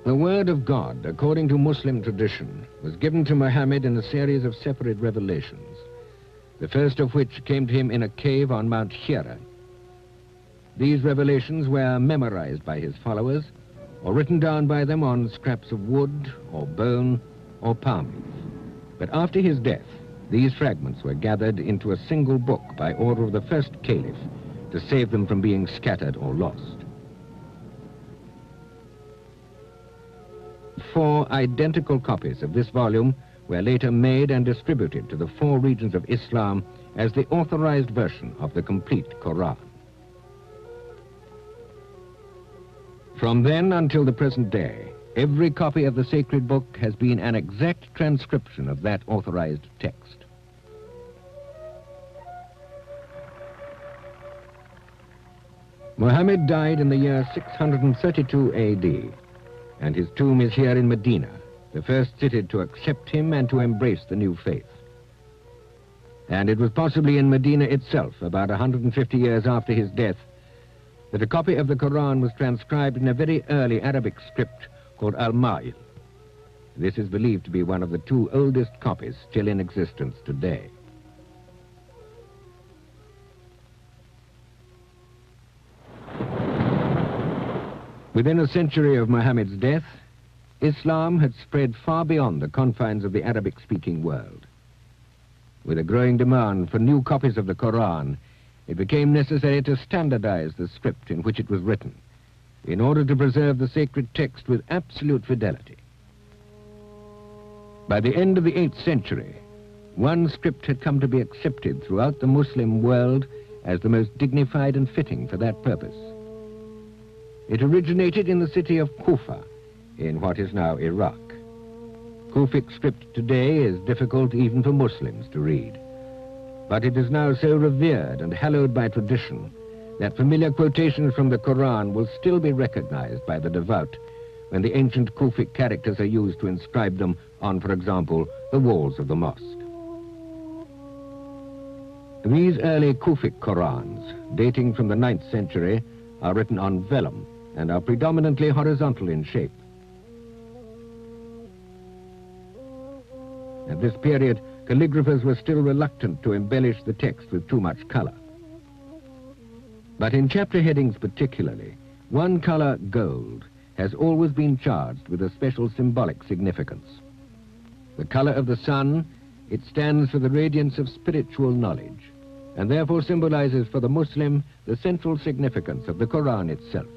The word of God, according to Muslim tradition, was given to Muhammad in a series of separate revelations, the first of which came to him in a cave on Mount Hira. These revelations were memorized by his followers, or written down by them on scraps of wood, or bone, or palm leaf. But after his death, these fragments were gathered into a single book by order of the first caliph to save them from being scattered or lost. 4 identical copies of this volume were later made and distributed to the 4 regions of Islam as the authorized version of the complete Koran. From then until the present day, every copy of the sacred book has been an exact transcription of that authorized text. Muhammad died in the year 632 AD, and his tomb is here in Medina, the first city to accept him and to embrace the new faith. And it was possibly in Medina itself, about 150 years after his death, that a copy of the Quran was transcribed in a very early Arabic script called Al-Ma'il. This is believed to be one of the 2 oldest copies still in existence today. Within a century of Muhammad's death, Islam had spread far beyond the confines of the Arabic-speaking world. With a growing demand for new copies of the Quran, it became necessary to standardize the script in which it was written, in order to preserve the sacred text with absolute fidelity. By the end of the 8th century, one script had come to be accepted throughout the Muslim world as the most dignified and fitting for that purpose. It originated in the city of Kufa, in what is now Iraq. Kufic script today is difficult even for Muslims to read, but it is now so revered and hallowed by tradition that familiar quotations from the Quran will still be recognized by the devout when the ancient Kufic characters are used to inscribe them on, for example, the walls of the mosque. These early Kufic Qurans, dating from the 9th century, are written on vellum and are predominantly horizontal in shape. At this period, calligraphers were still reluctant to embellish the text with too much color. But in chapter headings particularly, one color, gold, has always been charged with a special symbolic significance. The color of the sun, it stands for the radiance of spiritual knowledge, and therefore symbolizes for the Muslim the central significance of the Quran itself.